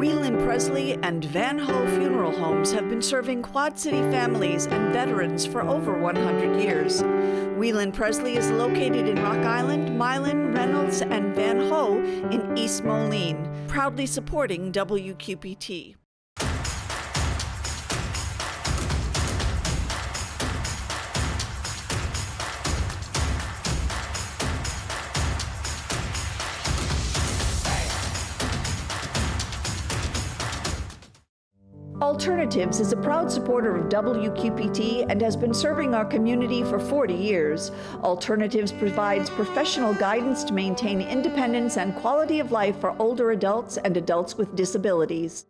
Whelan Presley and Van Ho Funeral Homes have been serving Quad City families and veterans for over 100 years. Whelan Presley is located in Rock Island, Milan, Reynolds, and Van Ho in East Moline, proudly supporting WQPT. Alternatives is a proud supporter of WQPT and has been serving our community for 40 years. Alternatives provides professional guidance to maintain independence and quality of life for older adults and adults with disabilities.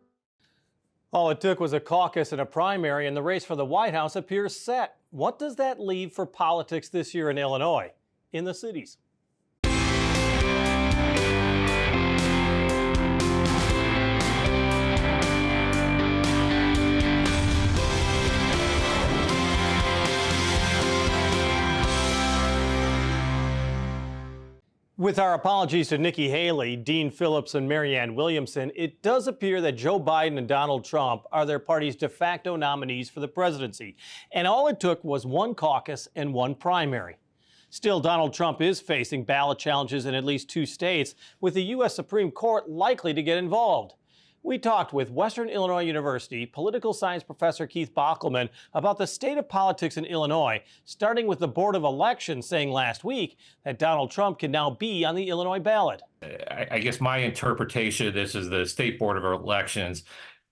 All it took was a caucus and a primary, and the race for the White House appears set. What does that leave for politics this year in Illinois, in the cities? With our apologies to Nikki Haley, Dean Phillips, and Marianne Williamson, it does appear that Joe Biden and Donald Trump are their party's de facto nominees for the presidency. And all it took was one caucus and one primary. Still, Donald Trump is facing ballot challenges in at least 2 states, with the U.S. Supreme Court likely to get involved. We talked with Western Illinois University political science professor Keith Bockelman about the state of politics in Illinois, starting with the Board of Elections saying last week that Donald Trump can now be on the Illinois ballot. I guess my interpretation of this is the State Board of Elections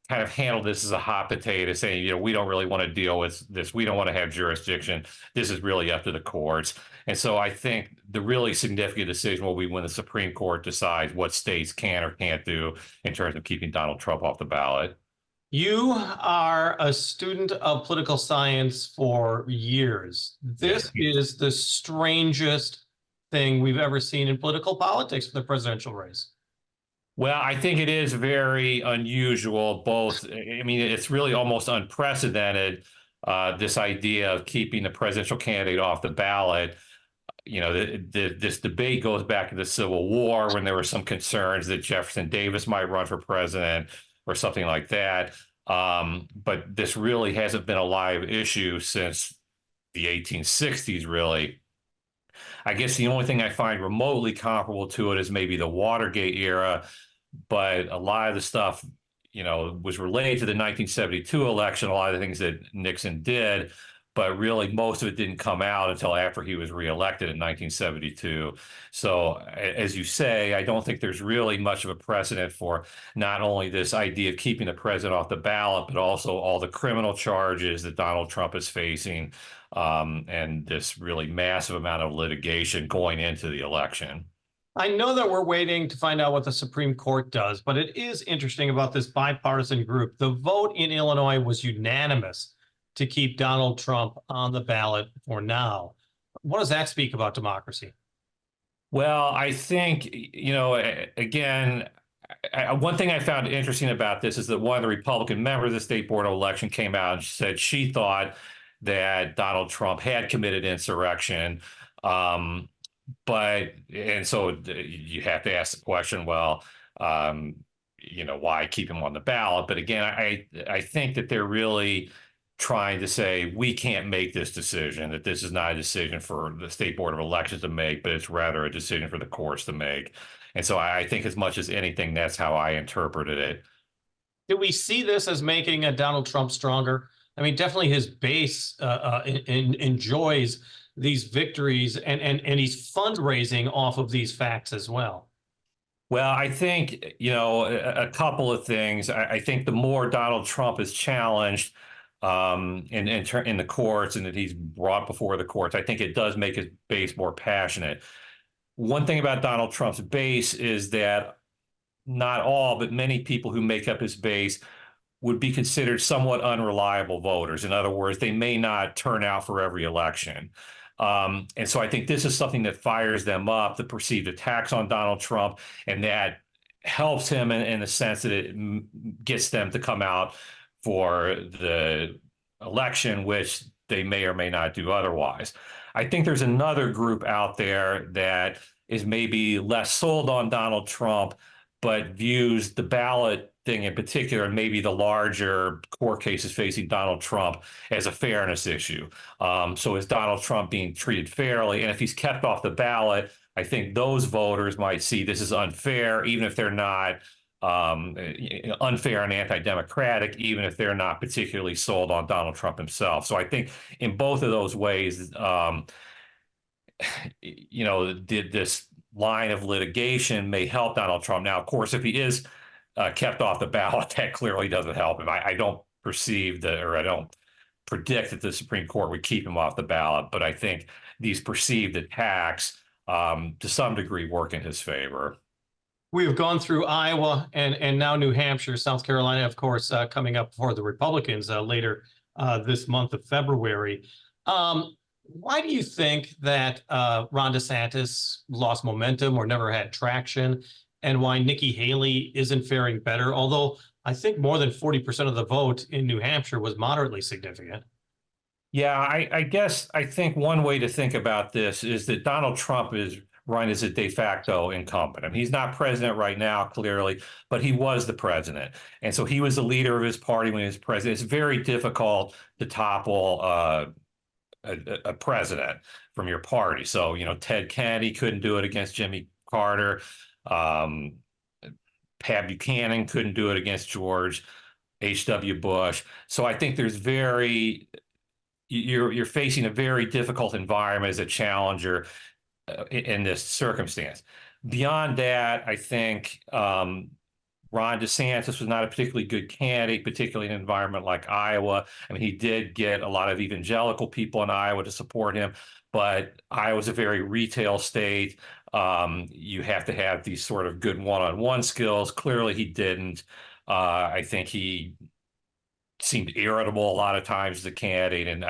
kind of handled this as a hot potato, saying, we don't really want to deal with this. We don't want to have jurisdiction. This is really up to the courts. And so I think the really significant decision will be when the Supreme Court decides what states can or can't do in terms of keeping Donald Trump off the ballot. You are a student of political science for years. This is the strangest thing we've ever seen in political politics for the presidential race. Well, I think it is very unusual, it's really almost unprecedented, this idea of keeping the presidential candidate off the ballot. This debate goes back to the Civil War when there were some concerns that Jefferson Davis might run for president or something like that. But this really hasn't been a live issue since the 1860s, really. I guess the only thing I find remotely comparable to it is maybe the Watergate era. But a lot of the stuff, was related to the 1972 election, a lot of the things that Nixon did, but really most of it didn't come out until after he was reelected in 1972. So as you say, I don't think there's really much of a precedent for not only this idea of keeping the president off the ballot, but also all the criminal charges that Donald Trump is facing, and this really massive amount of litigation going into the election. I know that we're waiting to find out what the Supreme Court does, but it is interesting about this bipartisan group. The vote in Illinois was unanimous to keep Donald Trump on the ballot for now. What does that speak about democracy? Well, I think, again, one thing I found interesting about this is that one of the Republican members of the State Board of Election came out and said she thought that Donald Trump had committed insurrection. And so you have to ask the question, well, why keep him on the ballot? But again, I think that they're really trying to say we can't make this decision, that this is not a decision for the State Board of Elections to make, but it's rather a decision for the courts to make. And so I think as much as anything, that's how I interpreted it. Do we see this as making Donald Trump stronger? I mean, definitely his base enjoys these victories, and he's fundraising off of these facts as well. Well, I think, a couple of things. I think the more Donald Trump is challenged in the courts and that he's brought before the courts, I think it does make his base more passionate. One thing about Donald Trump's base is that not all, but many people who make up his base would be considered somewhat unreliable voters. In other words, they may not turn out for every election. And so I think this is something that fires them up, the perceived attacks on Donald Trump, and that helps him in the sense that it gets them to come out for the election, which they may or may not do otherwise. I think there's another group out there that is maybe less sold on Donald Trump, but views the ballot thing in particular, and maybe the larger court cases facing Donald Trump, as a fairness issue. So is Donald Trump being treated fairly? And if he's kept off the ballot, I think those voters might see this as unfair, even if they're not unfair and anti-democratic, even if they're not particularly sold on Donald Trump himself. So I think in both of those ways, this line of litigation may help Donald Trump. Now, of course, if he is kept off the ballot, that clearly doesn't help him. I don't perceive or I don't predict that the Supreme Court would keep him off the ballot, but I think these perceived attacks to some degree work in his favor. We have gone through Iowa and now New Hampshire, South Carolina, of course, coming up for the Republicans later this month of February. Why do you think that Ron DeSantis lost momentum or never had traction, and why Nikki Haley isn't faring better? Although I think more than 40% of the vote in New Hampshire was moderately significant. Yeah, I think one way to think about this is that Donald Trump is run as a de facto incumbent. I mean, he's not president right now, clearly, but he was the president. And so he was the leader of his party when he was president. It's very difficult to topple a president from your party. So, Ted Kennedy couldn't do it against Jimmy Carter. Pat Buchanan couldn't do it against George H.W. Bush. So I think you're facing a very difficult environment as a challenger in this circumstance. Beyond that, I think Ron DeSantis was not a particularly good candidate, particularly in an environment like Iowa. I mean, he did get a lot of evangelical people in Iowa to support him, but Iowa's a very retail state. You have to have these sort of good one-on-one skills. Clearly, he didn't. I think he seemed irritable a lot of times as a candidate. And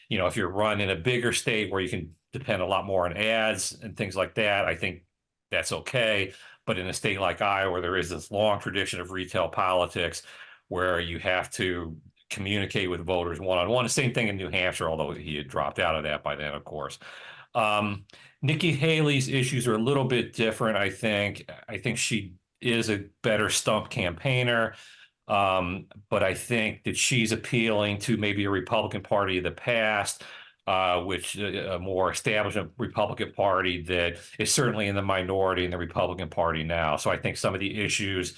if you're run in a bigger state where you can depend a lot more on ads and things like that, I think that's okay. But in a state like Iowa, where there is this long tradition of retail politics where you have to communicate with voters one-on-one, the same thing in New Hampshire, although he had dropped out of that by then, of course. Nikki Haley's issues are a little bit different, I think. I think she is a better stump campaigner. But I think that she's appealing to maybe a Republican Party of the past, which a more established Republican Party that is certainly in the minority in the Republican Party now. So I think some of the issues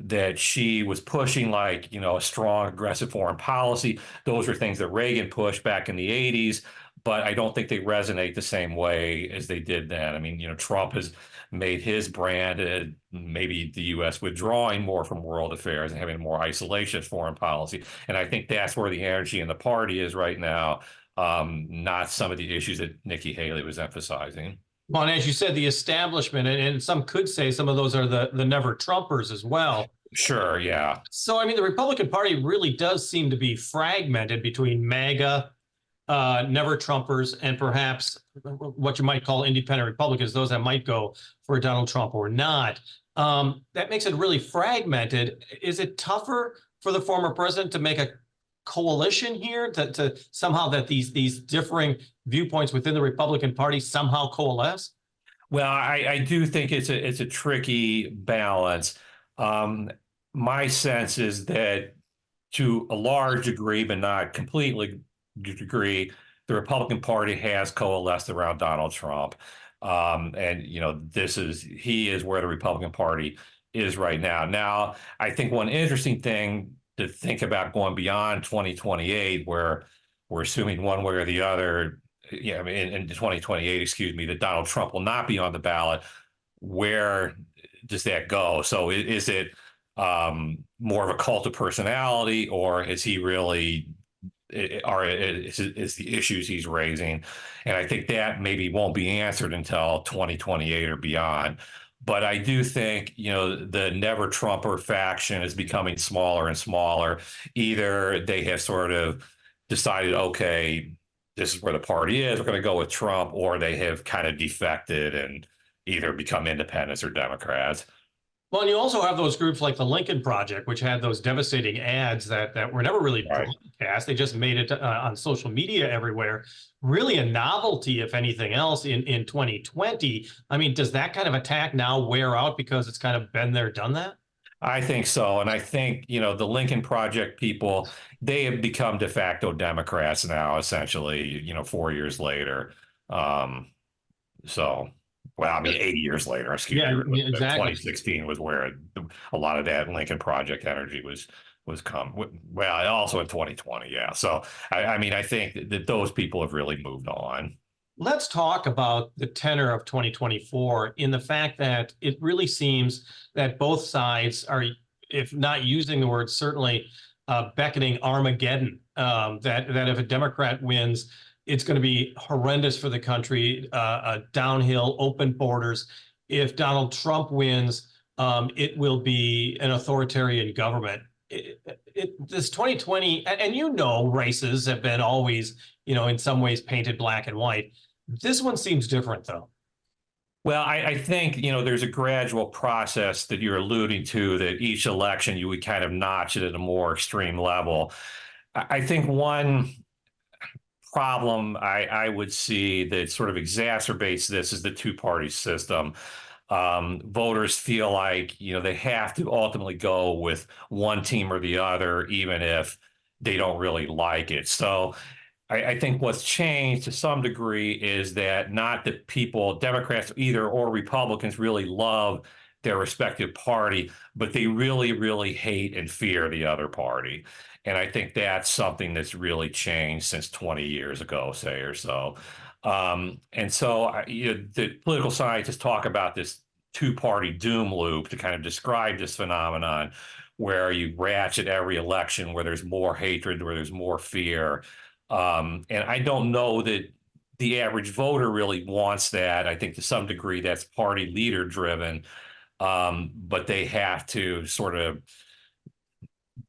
that she was pushing, like, a strong, aggressive foreign policy, those are things that Reagan pushed back in the 80s, but I don't think they resonate the same way as they did then. I mean, Trump has made his brand maybe the U.S. withdrawing more from world affairs and having a more isolationist foreign policy. And I think that's where the energy in the party is right now, not some of the issues that Nikki Haley was emphasizing. Well, and as you said, the establishment, and some could say some of those are the never Trumpers as well. Sure, yeah. So, I mean, the Republican Party really does seem to be fragmented between MAGA, never Trumpers, and perhaps what you might call independent Republicans, those that might go for Donald Trump or not. That makes it really fragmented. Is it tougher for the former president to make a coalition here, to somehow that these differing viewpoints within the Republican Party somehow coalesce? Well, I do think it's a tricky balance. My sense is that to a large degree, but not completely degree, the Republican Party has coalesced around Donald Trump. And he is where the Republican Party is right now. Now, I think one interesting thing to think about going beyond 2028, where we're assuming one way or the other, in 2028, excuse me, that Donald Trump will not be on the ballot. Where does that go? So is it more of a cult of personality, or is he really, is the issues he's raising? And I think that maybe won't be answered until 2028 or beyond. But I do think, the never Trumper faction is becoming smaller and smaller. Either they have sort of decided, okay, this is where the party is, we're going to go with Trump, or they have kind of defected and either become independents or Democrats. Well, and you also have those groups like the Lincoln Project, which had those devastating ads that were never really Right. broadcast. They just made it on social media everywhere. Really a novelty, if anything else, in 2020. I mean, does that kind of attack now wear out because it's kind of been there, done that? I think so. And I think, the Lincoln Project people, they have become de facto Democrats now, essentially, 4 years later. Um, so, well, I mean, 80 years later, excuse Yeah, me. exactly. 2016 was where a lot of that Lincoln Project energy was come. Well, also in 2020, yeah. So, I mean, I think that those people have really moved on. Let's talk about the tenor of 2024 in the fact that it really seems that both sides are, if not using the word, certainly beckoning Armageddon. That if a Democrat wins, it's going to be horrendous for the country, downhill, open borders. If Donald Trump wins, it will be an authoritarian government. This 2020, and races have been always, in some ways painted black and white. This one seems different, though. Well, I think, there's a gradual process that you're alluding to, that each election you would kind of notch it at a more extreme level. I think one problem I would see that sort of exacerbates this is the two-party system. Voters feel like, they have to ultimately go with one team or the other, even if they don't really like it. So I think what's changed to some degree is that not that people, Democrats either or Republicans, really love their respective party, but they really, really hate and fear the other party. And I think that's something that's really changed since 20 years ago, say, or so. And so the political scientists talk about this two-party doom loop to kind of describe this phenomenon, where you ratchet every election, where there's more hatred, where there's more fear. And I don't know that the average voter really wants that. I think to some degree that's party leader driven, but they have to sort of,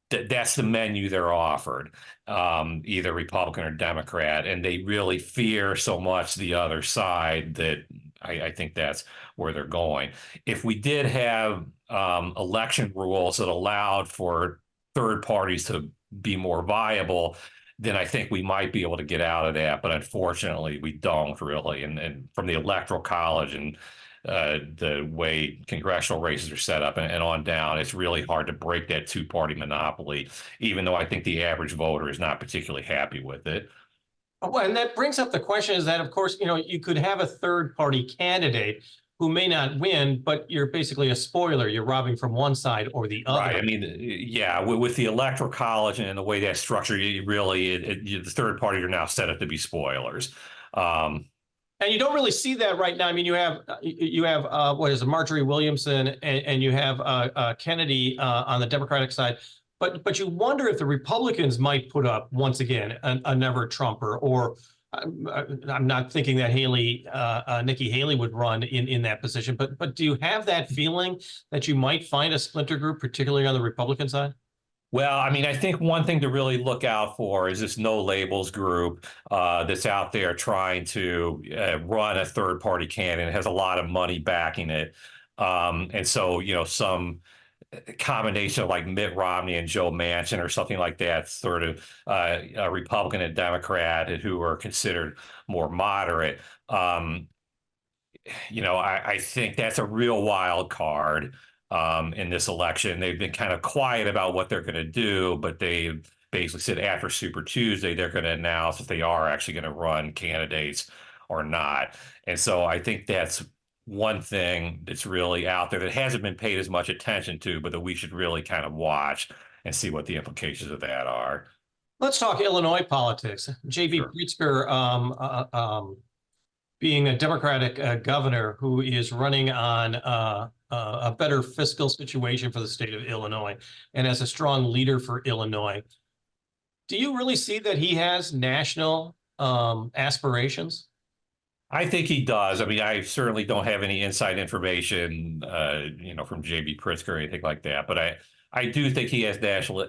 that's the menu they're offered, either Republican or Democrat, and they really fear so much the other side that I think that's where they're going. If we did have election rules that allowed for third parties to be more viable, then I think we might be able to get out of that. But unfortunately, we don't really. And from the Electoral College and the way congressional races are set up and on down, it's really hard to break that two-party monopoly, even though I think the average voter is not particularly happy with it. Well, and that brings up the question is that, of course, you could have a third party candidate who may not win, but you're basically a spoiler. You're robbing from one side or the other. Right. I mean, yeah, with the Electoral College and the way that's structured, the third party are now set up to be spoilers. And you don't really see that right now. I mean, you have what is it, Marjorie Williamson, and you have Kennedy on the Democratic side. But you wonder if the Republicans might put up, once again, a never Trumper, or I'm not thinking that Nikki Haley would run in that position. But do you have that feeling that you might find a splinter group, particularly on the Republican side? Well, I mean, I think one thing to really look out for is this no labels group that's out there trying to run a third party candidate. It has a lot of money backing it. And so, some combination of like Mitt Romney and Joe Manchin or something like that, sort of a Republican and Democrat who are considered more moderate. I think that's a real wild card in this election. They've been kind of quiet about what they're going to do, but they basically said after Super Tuesday, they're going to announce if they are actually going to run candidates or not. And so I think that's one thing that's really out there that hasn't been paid as much attention to, but that we should really kind of watch and see what the implications of that are. Let's talk Illinois politics. J.B. Sure. Pritzker, being a Democratic governor who is running on a better fiscal situation for the state of Illinois and as a strong leader for Illinois. Do you really see that he has national aspirations? I think he does. I mean, I certainly don't have any inside information, from J.B. Pritzker or anything like that. But I do think he has national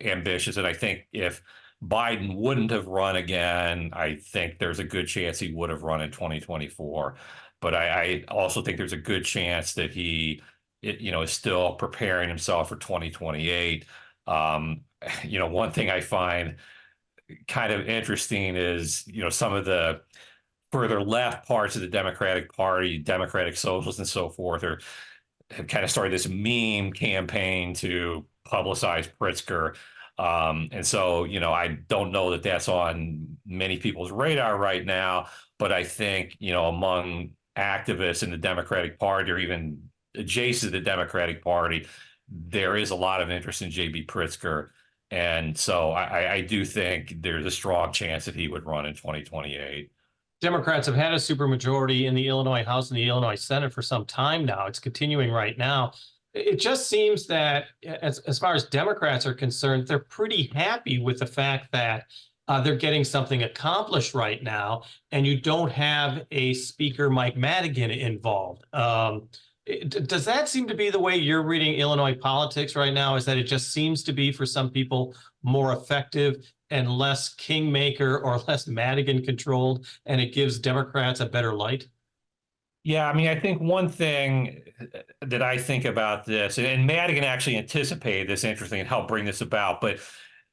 ambitions. And I think if Biden wouldn't have run again, I think there's a good chance he would have run in 2024. But I also think there's a good chance that he is still preparing himself for 2028. One thing I find kind of interesting is, some of the further left parts of the Democratic Party, Democratic Socialists and so forth, have kind of started this meme campaign to publicize Pritzker. And so, I don't know that that's on many people's radar right now, but I think, among activists in the Democratic Party or even adjacent to the Democratic Party, there is a lot of interest in J.B. Pritzker. And so I do think there's a strong chance that he would run in 2028. Democrats have had a supermajority in the Illinois House and the Illinois Senate for some time now. It's continuing right now. It just seems that as far as Democrats are concerned, they're pretty happy with the fact that they're getting something accomplished right now, and you don't have a Speaker Mike Madigan involved. Does that seem to be the way you're reading Illinois politics right now? Is that it just seems to be, for some people, more effective and less kingmaker or less Madigan controlled, and it gives Democrats a better light? Yeah, I mean, I think one thing that I think about this, and Madigan actually anticipated this, interesting, and helped bring this about, but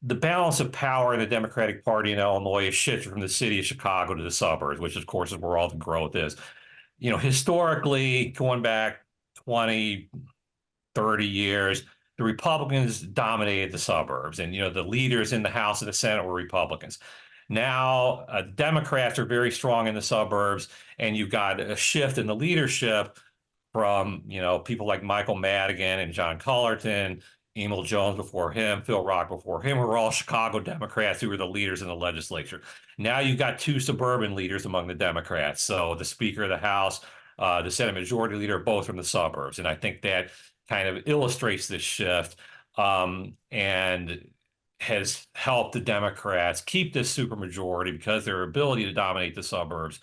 the balance of power in the Democratic Party in Illinois is shifted from the city of Chicago to the suburbs, which of course is where all the growth is. Historically, going back 20, 30 years, the Republicans dominated the suburbs, and the leaders in the House and the Senate were Republicans. Now, Democrats are very strong in the suburbs, and you've got a shift in the leadership from people like Michael Madigan and John Cullerton, Emil Jones before him, Phil Rock before him, who were all Chicago Democrats who were the leaders in the legislature. Now you've got two suburban leaders among the Democrats. So the Speaker of the House, the Senate Majority Leader, both from the suburbs. And I think that kind of illustrates this shift and has helped the Democrats keep this supermajority because their ability to dominate the suburbs,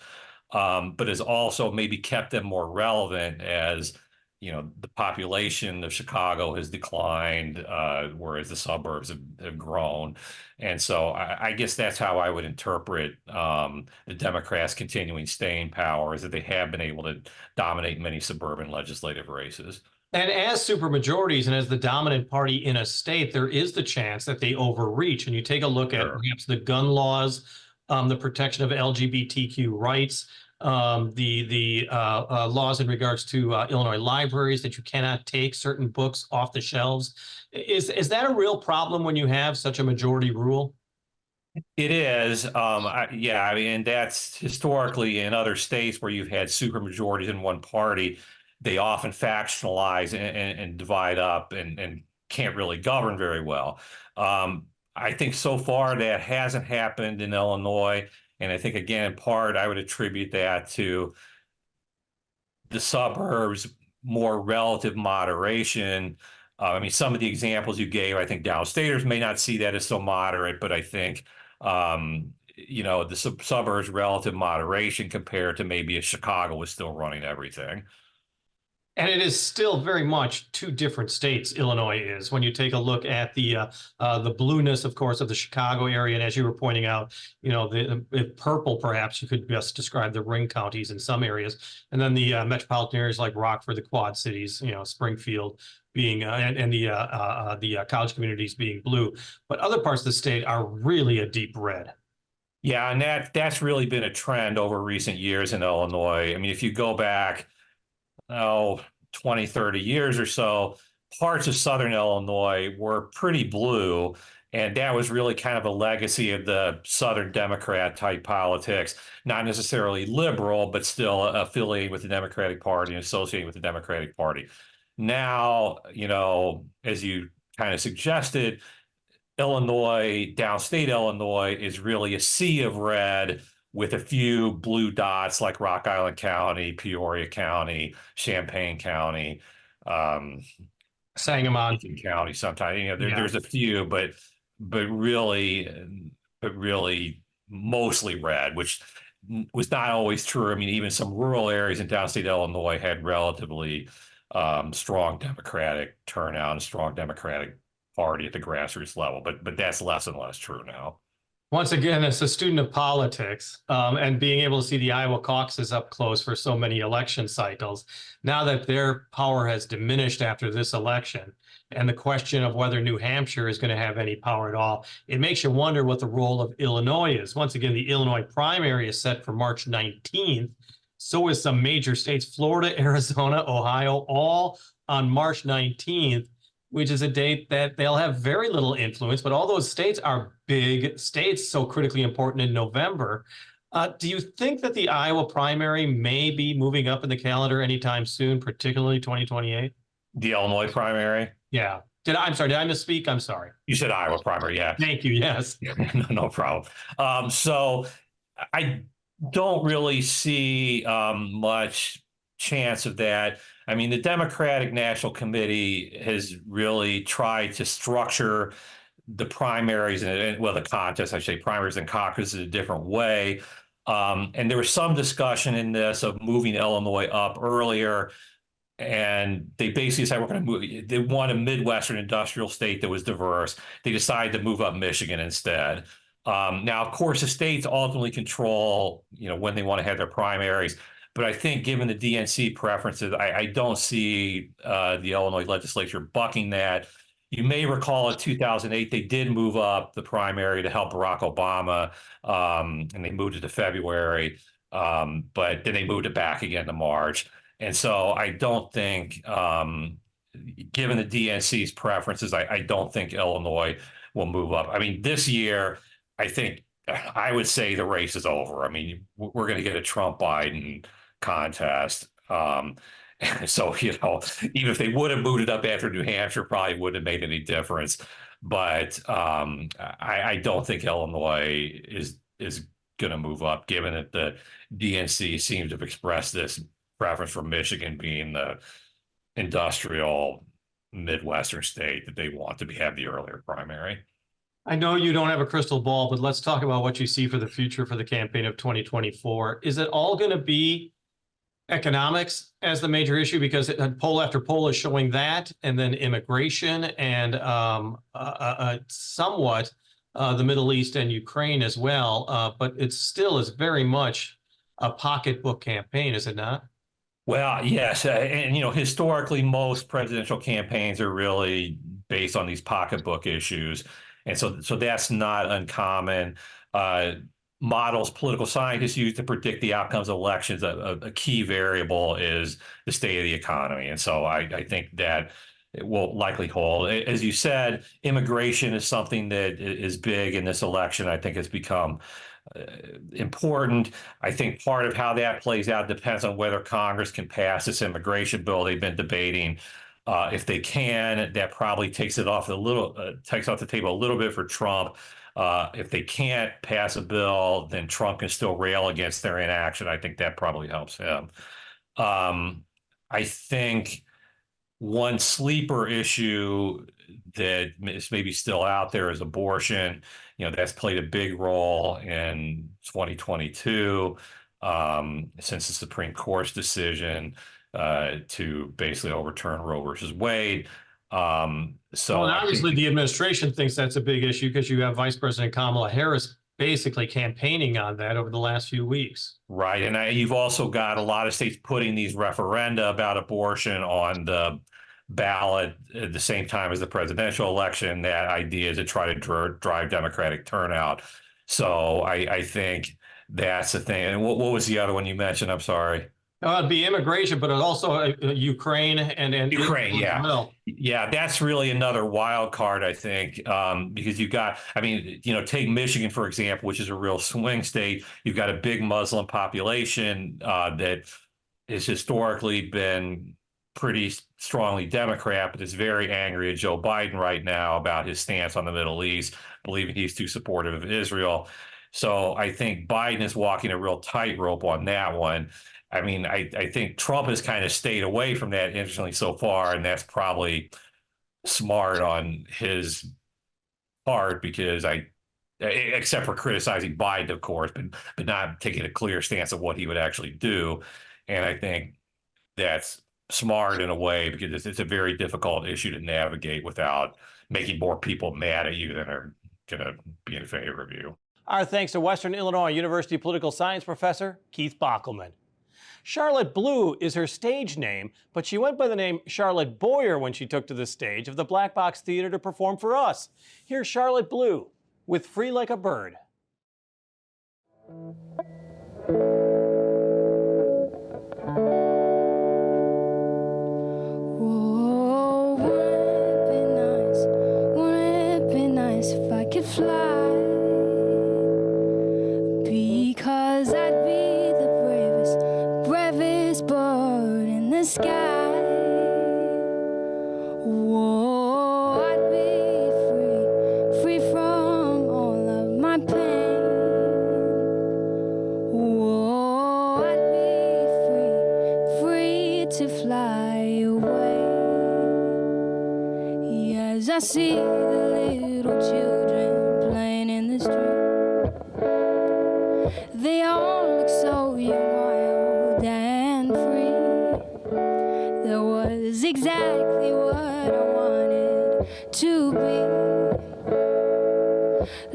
but has also maybe kept them more relevant as the population of Chicago has declined, whereas the suburbs have grown. And so I guess that's how I would interpret the Democrats' continuing staying power, is that they have been able to dominate many suburban legislative races. And as supermajorities and as the dominant party in a state, there is the chance that they overreach. And you take a look at perhaps the gun laws, the protection of LGBTQ rights, the laws in regards to Illinois libraries, that you cannot take certain books off the shelves. Is that a real problem when you have such a majority rule? It is. Yeah, I mean, and that's historically in other states where you've had supermajorities in one party, they often factionalize and divide up and can't really govern very well. I think so far that hasn't happened in Illinois. And I think, again, in part, I would attribute that to the suburbs, more relative moderation. I mean, some of the examples you gave, I think downstaters may not see that as so moderate, but I think, the suburbs relative moderation compared to maybe if Chicago was still running everything. And it is still very much two different states, Illinois is. When you take a look at the blueness, of course, of the Chicago area, and as you were pointing out, the purple, perhaps you could best describe the ring counties in some areas, and then the metropolitan areas like Rockford, the Quad Cities, Springfield being, and the college communities being blue. But other parts of the state are really a deep red. Yeah, and that's really been a trend over recent years in Illinois. I mean, if you go back, 20, 30 years or so, parts of Southern Illinois were pretty blue. And that was really kind of a legacy of the Southern Democrat type politics, not necessarily liberal, but still affiliated with the Democratic Party and associated with the Democratic Party. Now, as you kind of suggested, Illinois, downstate Illinois, is really a sea of red with a few blue dots like Rock Island County, Peoria County, Champaign County, Sangamon County. Sometimes there's a few, but really mostly red, which was not always true. I mean, even some rural areas in downstate Illinois had relatively strong Democratic turnout and strong Democratic Party at the grassroots level, but that's less and less true now. Once again, as a student of politics, and being able to see the Iowa caucuses up close for so many election cycles, now that their power has diminished after this election, and the question of whether New Hampshire is going to have any power at all, it makes you wonder what the role of Illinois is. Once again, the Illinois primary is set for March 19th. So is some major states, Florida, Arizona, Ohio, all on March 19th, which is a date that they'll have very little influence, but all those states are big states, so critically important in November. Do you think that the Iowa primary may be moving up in the calendar anytime soon, particularly 2028? The Illinois primary? Yeah. I'm sorry, did I misspeak? I'm sorry. You said Iowa primary, yeah. Thank you, yes. No problem. So I don't really see much chance of that. I mean, the Democratic National Committee has really tried to structure the primaries and well, the contest, I should say primaries and caucuses in a different way. And there was some discussion in this of moving Illinois up earlier. And they basically said, we're going to move, they want a Midwestern industrial state that was diverse. They decided to move up Michigan instead. Now, of course, the states ultimately control, when they want to have their primaries. But I think given the DNC preferences, I don't see the Illinois legislature bucking that. You may recall in 2008, they did move up the primary to help Barack Obama, and they moved it to February, but then they moved it back again to March. And so I don't think, given the DNC's preferences, I don't think Illinois will move up. I mean, this year, I would say the race is over. I mean, we're going to get a Trump-Biden contest. So, even if they would have moved it up after New Hampshire, probably wouldn't have made any difference. But I don't think Illinois is going to move up, given that the DNC seems to have expressed this preference for Michigan being the industrial Midwestern state that they want to have the earlier primary. I know you don't have a crystal ball, but let's talk about what you see for the future for the campaign of 2024. Is it all going to be economics as the major issue? Because poll after poll is showing that, and then immigration and somewhat the Middle East and Ukraine as well. But it still is very much a pocketbook campaign, is it not? Well, yes. And, historically, most presidential campaigns are really based on these pocketbook issues. And so that's not uncommon. Models political scientists use to predict the outcomes of elections, a key variable is the state of the economy. And so I think that it will likely hold. As you said, immigration is something that is big in this election. I think it's become important. I think part of how that plays out depends on whether Congress can pass this immigration bill they've been debating. If they can, that probably takes it off takes off the table a little bit for Trump. If they can't pass a bill, then Trump can still rail against their inaction. I think that probably helps him. I think one sleeper issue that is maybe still out there is abortion. That's played a big role in 2022 since the Supreme Court's decision to basically overturn Roe versus Wade. And obviously the administration thinks that's a big issue because you have Vice President Kamala Harris basically campaigning on that over the last few weeks. Right. And you've also got a lot of states putting these referenda about abortion on the ballot at the same time as the presidential election. That idea is to try to drive Democratic turnout. So I think that's the thing. And what was the other one you mentioned? I'm sorry. It'd be immigration, but also Ukraine and Ukraine, yeah. Well. Yeah, that's really another wild card, I think, because you've got, take Michigan, for example, which is a real swing state. You've got a big Muslim population that has historically been pretty strongly Democrat, but is very angry at Joe Biden right now about his stance on the Middle East, believing he's too supportive of Israel. So I think Biden is walking a real tightrope on that one. I think Trump has kind of stayed away from that, interestingly, so far, and that's probably smart on his part because except for criticizing Biden, of course, but not taking a clear stance of what he would actually do. And I think that's smart in a way because it's a very difficult issue to navigate without making more people mad at you than are going to be in favor of you. Our thanks to Western Illinois University political science professor Keith Bockelman. Charlotte Blue is her stage name, but she went by the name Charlotte Boyer when she took to the stage of the Black Box Theater to perform for us. Here's Charlotte Blue with Free Like a Bird. Whoa, wouldn't it be nice if I could fly? Because I'd be the bravest bird in the sky. Whoa, I'd be free from all of my pain. Whoa, I'd be free to fly away. Yes, I see the little children playing in the street. They all look so young, wild and free. That was exactly what I wanted to be.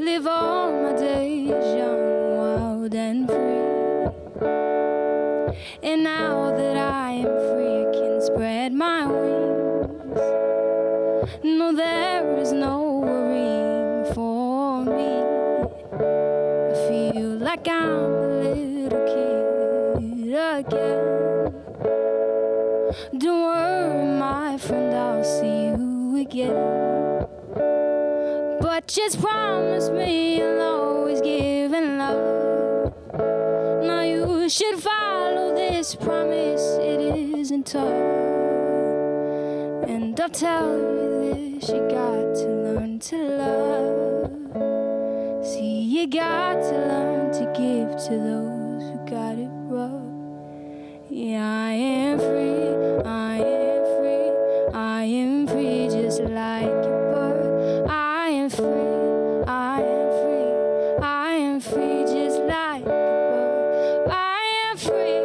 Live all my days young, wild and free. And now that I am free, I can spread my wings. No, there is no worrying for me. I feel like I'm a little kid again. Don't worry, my friend, I'll see you again. But just promise me you'll always give and love. Now you should follow this promise, it isn't tough. And I'll tell you this, you got to learn to love. See, you got to learn to give to those who got it rough. Yeah, I am free, I am free, I am free just like a bird. I am free, I am free, I am free just like a bird. I am free,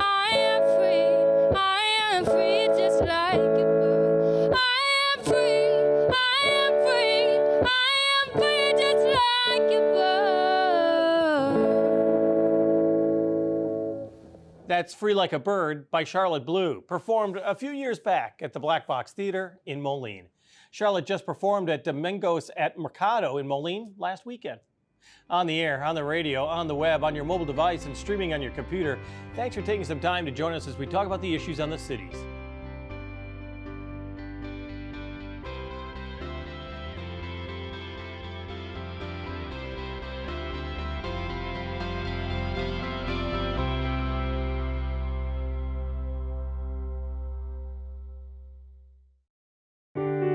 I am free, I am free just like a bird. I am free, I am free, I am free just like a bird. That's Free Like a Bird by Charlotte Blue, performed a few years back at the Black Box Theater in Moline. Charlotte just performed at Domingos at Mercado in Moline last weekend. On the air, on the radio, on the web, on your mobile device, and streaming on your computer, thanks for taking some time to join us as we talk about the issues on the cities.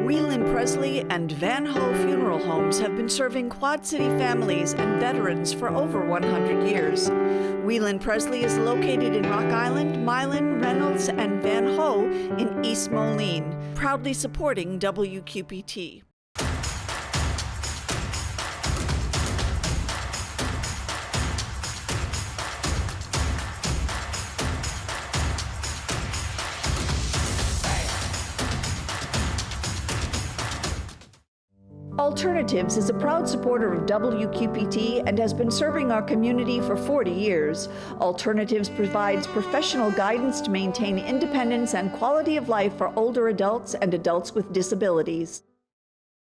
Whelan Presley and Van Ho Funeral Homes have been serving Quad City families and veterans for over 100 years. Whelan Presley is located in Rock Island, Milan, Reynolds, and Van Ho in East Moline, proudly supporting WQPT. Alternatives is a proud supporter of WQPT and has been serving our community for 40 years. Alternatives provides professional guidance to maintain independence and quality of life for older adults and adults with disabilities.